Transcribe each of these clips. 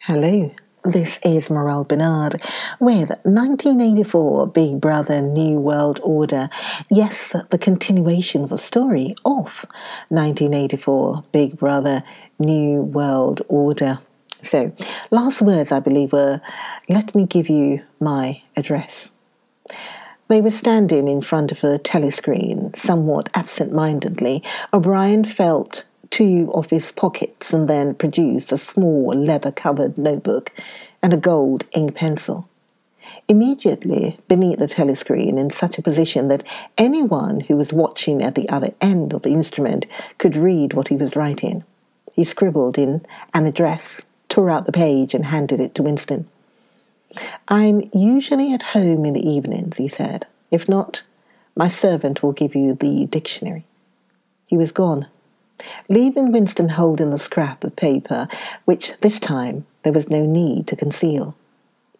Hello, this is Morel Benard with 1984 Big Brother New World Order. Yes, the continuation of the story of 1984 Big Brother New World Order. So, last words I believe were, let me give you my address. They were standing in front of a telescreen, somewhat absent-mindedly. O'Brien felt two of his pockets and then produced a small leather-covered notebook and a gold ink pencil. Immediately beneath the telescreen, in such a position that anyone who was watching at the other end of the instrument could read what he was writing, he scribbled in an address, tore out the page and handed it to Winston. "I'm usually at home in the evenings," he said. "If not, my servant will give you the dictionary." He was gone, leaving Winston holding the scrap of paper, which this time there was no need to conceal.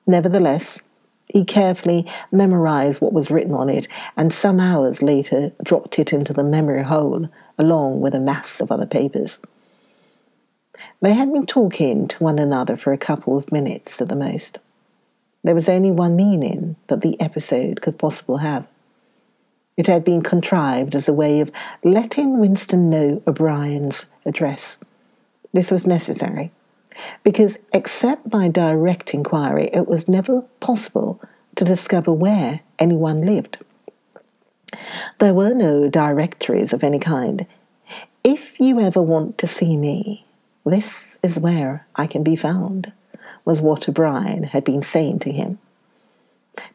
Nevertheless, he carefully memorized what was written on it, and some hours later dropped it into the memory hole, along with a mass of other papers. They had been talking to one another for a couple of minutes at the most. There was only one meaning that the episode could possibly have. It had been contrived as a way of letting Winston know O'Brien's address. This was necessary, because except by direct inquiry, it was never possible to discover where anyone lived. There were no directories of any kind. "If you ever want to see me, this is where I can be found," was what O'Brien had been saying to him.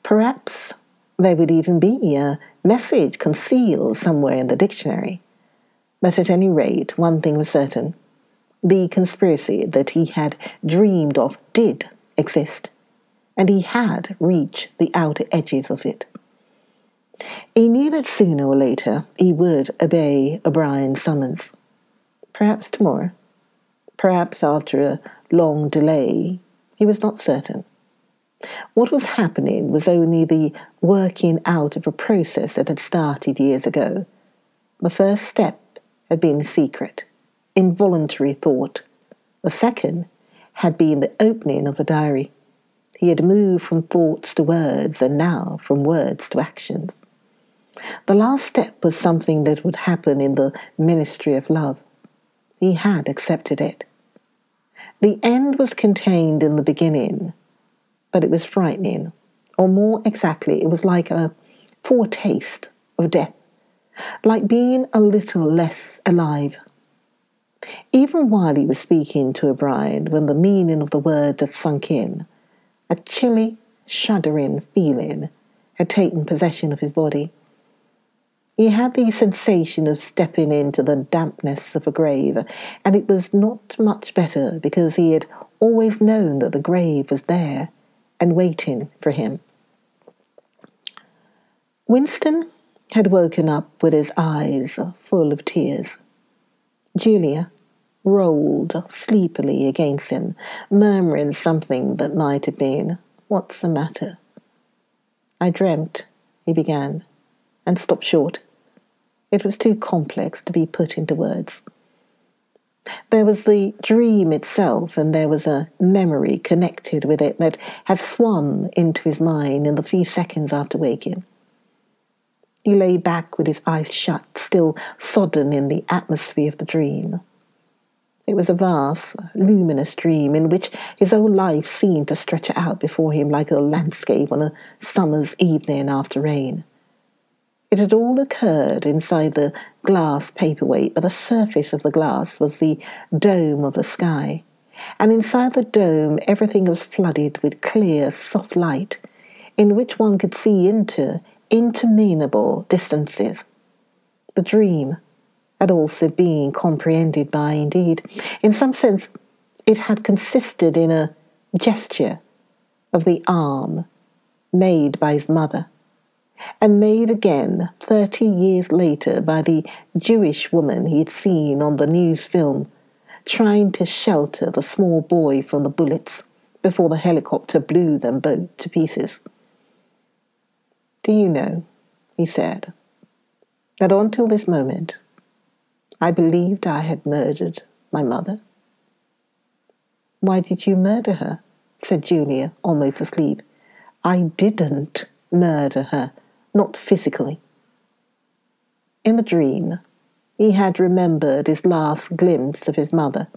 Perhaps there would even be a message concealed somewhere in the dictionary. But at any rate, one thing was certain. The conspiracy that he had dreamed of did exist, and he had reached the outer edges of it. He knew that sooner or later he would obey O'Brien's summons. Perhaps tomorrow, perhaps after a long delay. He was not certain. What was happening was only the working out of a process that had started years ago. The first step had been secret, involuntary thought. The second had been the opening of the diary. He had moved from thoughts to words, and now from words to actions. The last step was something that would happen in the ministry of love. He had accepted it. The end was contained in the beginning, but it was frightening, or more exactly, it was like a foretaste of death, like being a little less alive. Even while he was speaking to O'Brien, when the meaning of the words had sunk in, a chilly, shuddering feeling had taken possession of his body. He had the sensation of stepping into the dampness of a grave, and it was not much better because he had always known that the grave was there and waiting for him. Winston had woken up with his eyes full of tears. Julia rolled sleepily against him, murmuring something that might have been, "What's the matter?" "I dreamt," he began, and stopped short. It was too complex to be put into words. There was the dream itself, and there was a memory connected with it that had swum into his mind in the few seconds after waking. He lay back with his eyes shut, still sodden in the atmosphere of the dream. It was a vast, luminous dream in which his whole life seemed to stretch out before him like a landscape on a summer's evening after rain. It had all occurred inside the glass paperweight, but the surface of the glass was the dome of the sky, and inside the dome everything was flooded with clear, soft light, in which one could see into interminable distances. The dream had also been comprehended by, indeed, in some sense, it had consisted in a gesture of the arm made by his mother, and made again 30 years later by the Jewish woman he had seen on the news film, trying to shelter the small boy from the bullets before the helicopter blew them both to pieces. "Do you know," he said, "that until this moment I believed I had murdered my mother?" "Why did you murder her?" said Julia, almost asleep. "I didn't murder her, not physically." In the dream, he had remembered his last glimpse of his mother,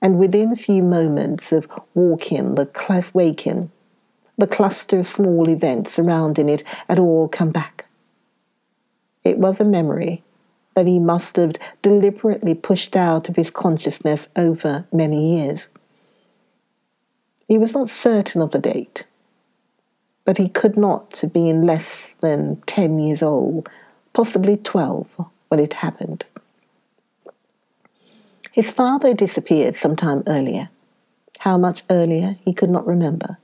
and within a few moments of waking, the cluster of small events surrounding it had all come back. It was a memory that he must have deliberately pushed out of his consciousness over many years. He was not certain of the date, but he could not have been less than 10 years old, possibly 12, when it happened. His father disappeared some time earlier. How much earlier, he could not remember.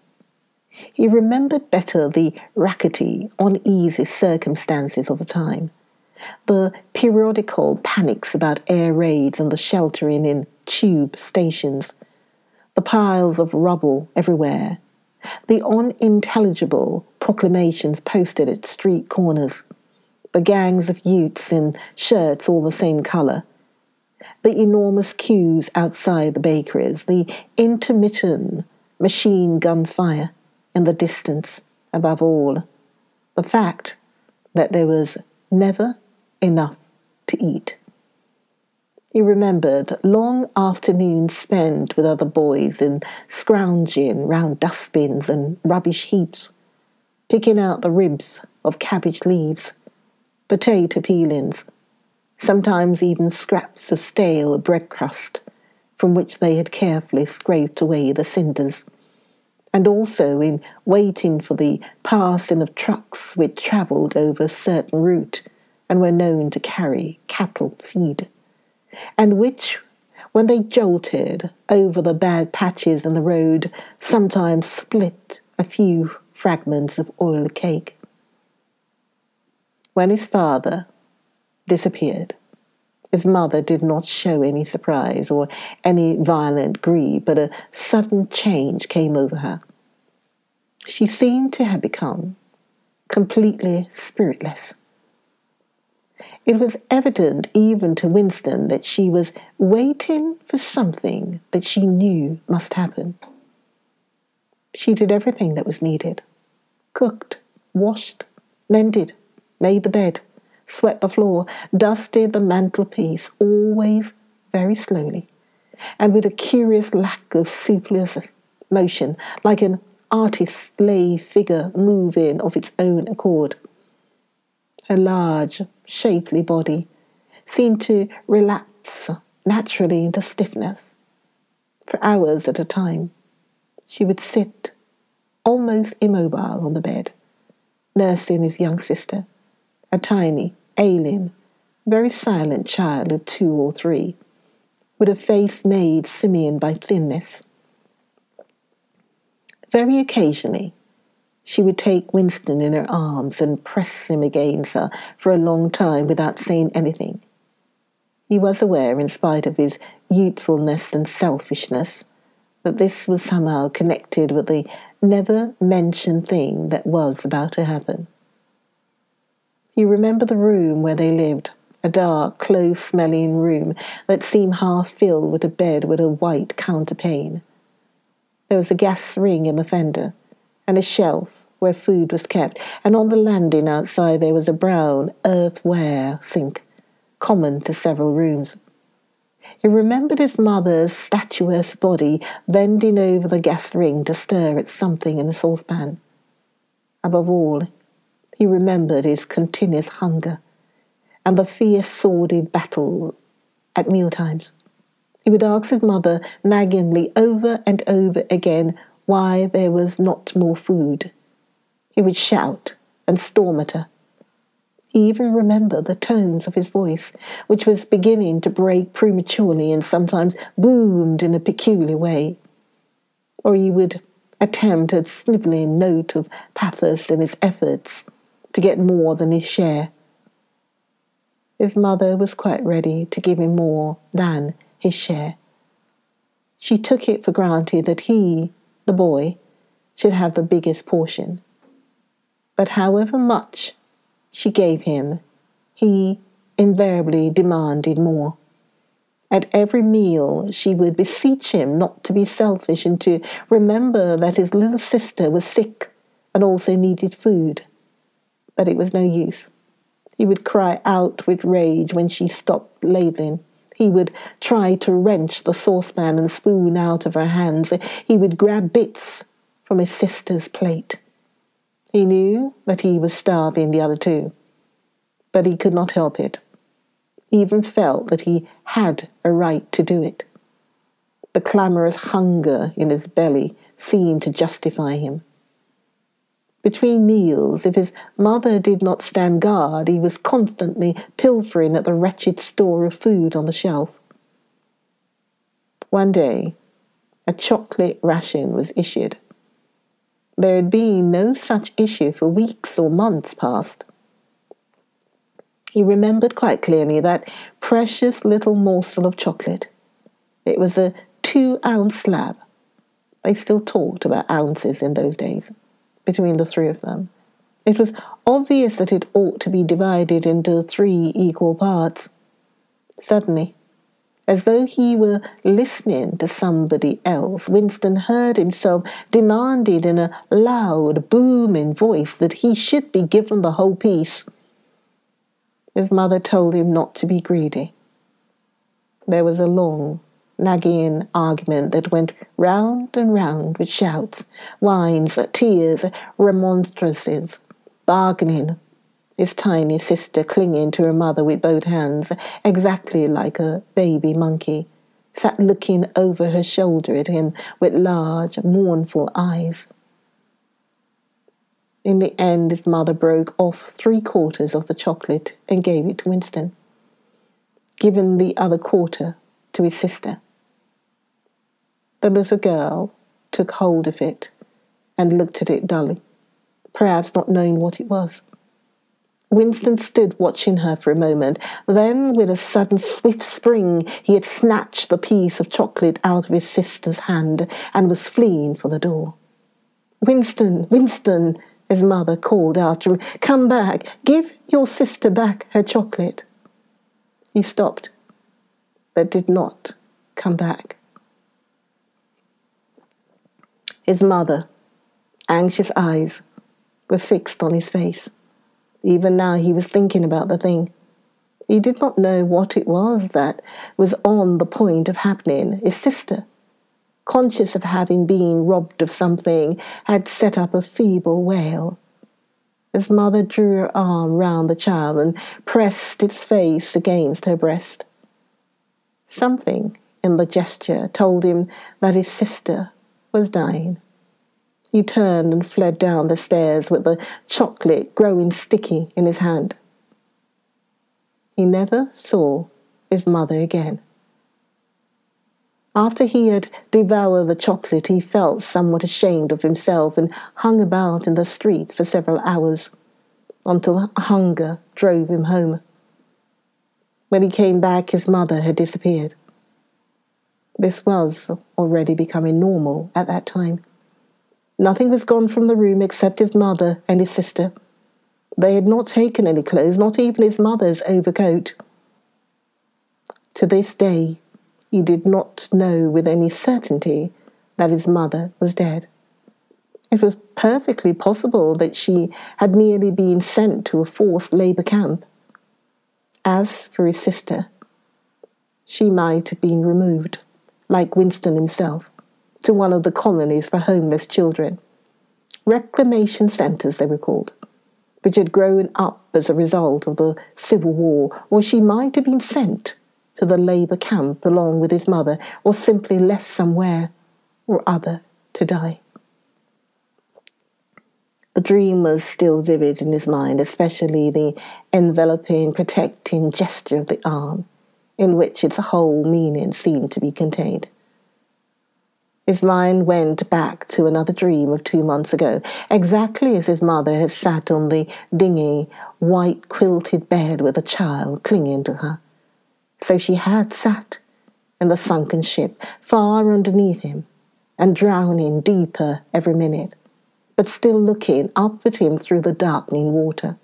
He remembered better the rackety, uneasy circumstances of the time, the periodical panics about air raids and the sheltering in tube stations, the piles of rubble everywhere, the unintelligible proclamations posted at street corners, the gangs of youths in shirts all the same colour, the enormous queues outside the bakeries, the intermittent machine gun fire in the distance, above all, the fact that there was never enough to eat. He remembered long afternoons spent with other boys in scrounging round dustbins and rubbish heaps, picking out the ribs of cabbage leaves, potato peelings, sometimes even scraps of stale bread crust from which they had carefully scraped away the cinders, and also in waiting for the passing of trucks which travelled over a certain route and were known to carry cattle feed, and which, when they jolted over the bad patches in the road, sometimes split a few fragments of oil cake. When his father disappeared, his mother did not show any surprise or any violent grief, but a sudden change came over her. She seemed to have become completely spiritless. It was evident even to Winston that she was waiting for something that she knew must happen. She did everything that was needed: cooked, washed, mended, made the bed, swept the floor, dusted the mantelpiece, always very slowly, and with a curious lack of superfluous motion, like an artist's lay figure moving of its own accord. Her large, shapely body seemed to relapse naturally into stiffness. For hours at a time, she would sit, almost immobile, on the bed, nursing his young sister, a tiny, ailing, very silent child of 2 or 3, with a face made simian by thinness. Very occasionally, she would take Winston in her arms and press him against her for a long time without saying anything. He was aware, in spite of his youthfulness and selfishness, that this was somehow connected with the never-mentioned thing that was about to happen. He remembered the room where they lived, a dark, close-smelling room that seemed half filled with a bed with a white counterpane. There was a gas ring in the fender, and a shelf where food was kept, and on the landing outside there was a brown earthenware sink, common to several rooms. He remembered his mother's statuesque body bending over the gas ring to stir at something in the saucepan. Above all, he remembered his continuous hunger and the fierce sordid battle at mealtimes. He would ask his mother naggingly over and over again why there was not more food. He would shout and storm at her. He even remembered the tones of his voice, which was beginning to break prematurely and sometimes boomed in a peculiar way. Or he would attempt a snivelling note of pathos in his efforts to get more than his share. His mother was quite ready to give him more than his share. She took it for granted that he, the boy, should have the biggest portion. But however much she gave him, he invariably demanded more. At every meal, she would beseech him not to be selfish and to remember that his little sister was sick and also needed food. But it was no use. He would cry out with rage when she stopped ladling. He would try to wrench the saucepan and spoon out of her hands. He would grab bits from his sister's plate. He knew that he was starving the other two, but he could not help it. He even felt that he had a right to do it. The clamorous hunger in his belly seemed to justify him. Between meals, if his mother did not stand guard, he was constantly pilfering at the wretched store of food on the shelf. One day, a chocolate ration was issued. There had been no such issue for weeks or months past. He remembered quite clearly that precious little morsel of chocolate. It was a 2-ounce slab. They still talked about ounces in those days, between the three of them. It was obvious that it ought to be divided into 3 equal parts. Suddenly, as though he were listening to somebody else, Winston heard himself demanded in a loud, booming voice that he should be given the whole piece. His mother told him not to be greedy. There was a long, nagging argument that went round and round with shouts, whines, tears, remonstrances, bargaining, his tiny sister clinging to her mother with both hands, exactly like a baby monkey, sat looking over her shoulder at him with large, mournful eyes. In the end, his mother broke off 3/4 of the chocolate and gave it to Winston, giving the other quarter to his sister. The little girl took hold of it and looked at it dully, perhaps not knowing what it was. Winston stood watching her for a moment. Then, with a sudden swift spring, he had snatched the piece of chocolate out of his sister's hand and was fleeing for the door. "Winston, Winston," his mother called after him. "Come back. Give your sister back her chocolate." He stopped, but did not come back. His mother, anxious eyes, were fixed on his face. Even now he was thinking about the thing. He did not know what it was that was on the point of happening. His sister, conscious of having been robbed of something, had set up a feeble wail. His mother drew her arm round the child and pressed its face against her breast. Something in the gesture told him that his sister was dying. He turned and fled down the stairs with the chocolate growing sticky in his hand. He never saw his mother again. After he had devoured the chocolate, he felt somewhat ashamed of himself and hung about in the street for several hours, until hunger drove him home. When he came back, his mother had disappeared. This was already becoming normal at that time. Nothing was gone from the room except his mother and his sister. They had not taken any clothes, not even his mother's overcoat. To this day, he did not know with any certainty that his mother was dead. It was perfectly possible that she had merely been sent to a forced labour camp. As for his sister, she might have been removed, like Winston himself, to one of the colonies for homeless children. Reclamation centres, they were called, which had grown up as a result of the Civil War, or she might have been sent to the labour camp along with his mother, or simply left somewhere or other to die. The dream was still vivid in his mind, especially the enveloping, protecting gesture of the arm, in which its whole meaning seemed to be contained. His mind went back to another dream of 2 months ago, exactly as his mother had sat on the dingy, white-quilted bed with a child clinging to her. So she had sat in the sunken ship, far underneath him, and drowning deeper every minute, but still looking up at him through the darkening water.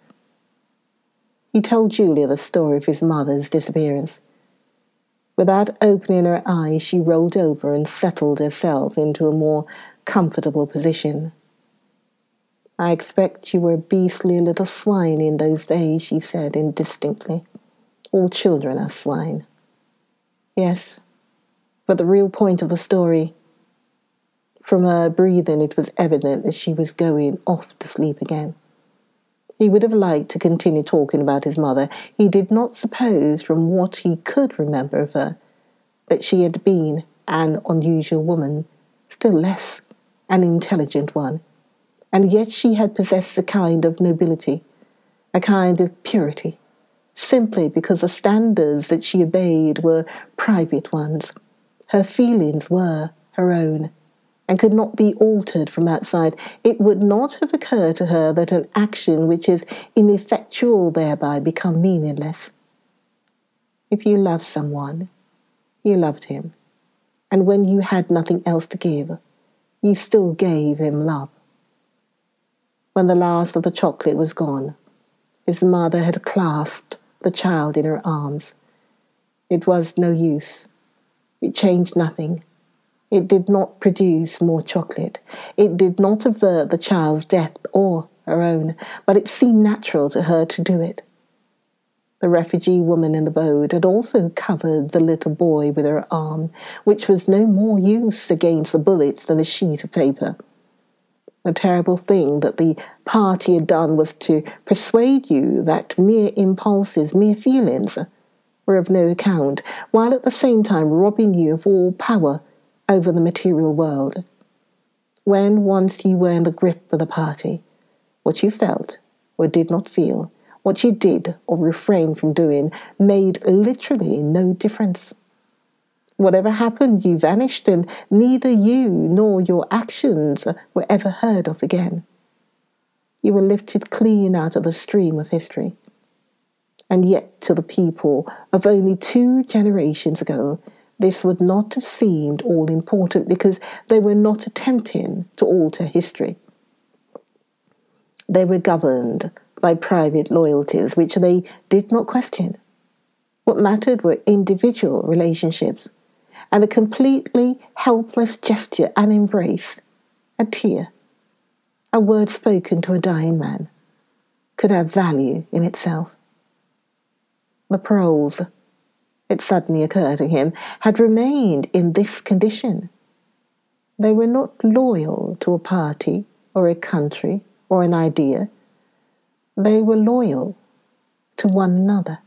He told Julia the story of his mother's disappearance. Without opening her eyes, she rolled over and settled herself into a more comfortable position. "I expect you were a beastly little swine in those days," she said indistinctly. "All children are swine." "Yes, but the real point of the story..." From her breathing, it was evident that she was going off to sleep again. He would have liked to continue talking about his mother. He did not suppose, from what he could remember of her, that she had been an unusual woman, still less an intelligent one. And yet she had possessed a kind of nobility, a kind of purity, simply because the standards that she obeyed were private ones. Her feelings were her own, and could not be altered from outside. It would not have occurred to her that an action which is ineffectual thereby become meaningless. If you loved someone, you loved him, and when you had nothing else to give, you still gave him love. When the last of the chocolate was gone, his mother had clasped the child in her arms. It was no use. It changed nothing. It did not produce more chocolate. It did not avert the child's death or her own, but it seemed natural to her to do it. The refugee woman in the boat had also covered the little boy with her arm, which was no more use against the bullets than a sheet of paper. The terrible thing that the party had done was to persuade you that mere impulses, mere feelings, were of no account, while at the same time robbing you of all power over the material world. When once you were in the grip of the party, what you felt or did not feel, what you did or refrained from doing, made literally no difference. Whatever happened, you vanished, and neither you nor your actions were ever heard of again. You were lifted clean out of the stream of history. And yet, to the people of only 2 generations ago, this would not have seemed all important because they were not attempting to alter history. They were governed by private loyalties which they did not question. What mattered were individual relationships, and a completely helpless gesture, an embrace, a tear, a word spoken to a dying man, could have value in itself. The proles, it suddenly occurred to him, had remained in this condition. They were not loyal to a party or a country or an idea. They were loyal to one another.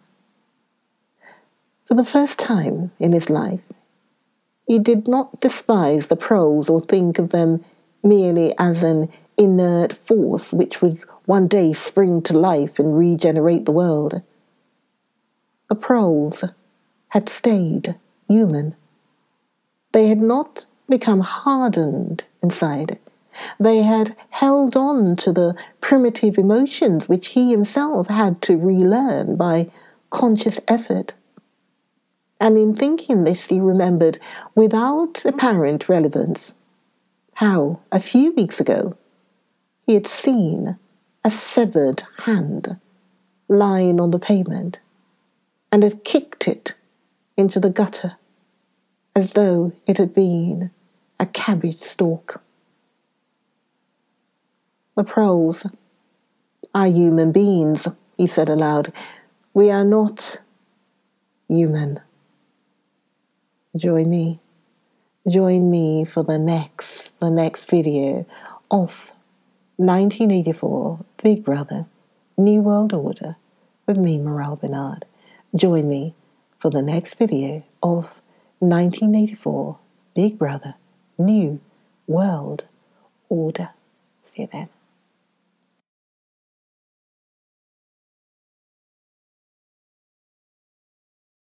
For the first time in his life, he did not despise the proles or think of them merely as an inert force which would one day spring to life and regenerate the world. The proles had stayed human. They had not become hardened inside. They had held on to the primitive emotions which he himself had to relearn by conscious effort. And in thinking this, he remembered, without apparent relevance, how, a few weeks ago, he had seen a severed hand lying on the pavement and had kicked it into the gutter as though it had been a cabbage stalk. The proles are human beings, he said aloud. We are not human. Join me for the next video of 1984 Big Brother, New World Order with me, Morel Benard. Join me for the next video of 1984 Big Brother, New World Order. See you then.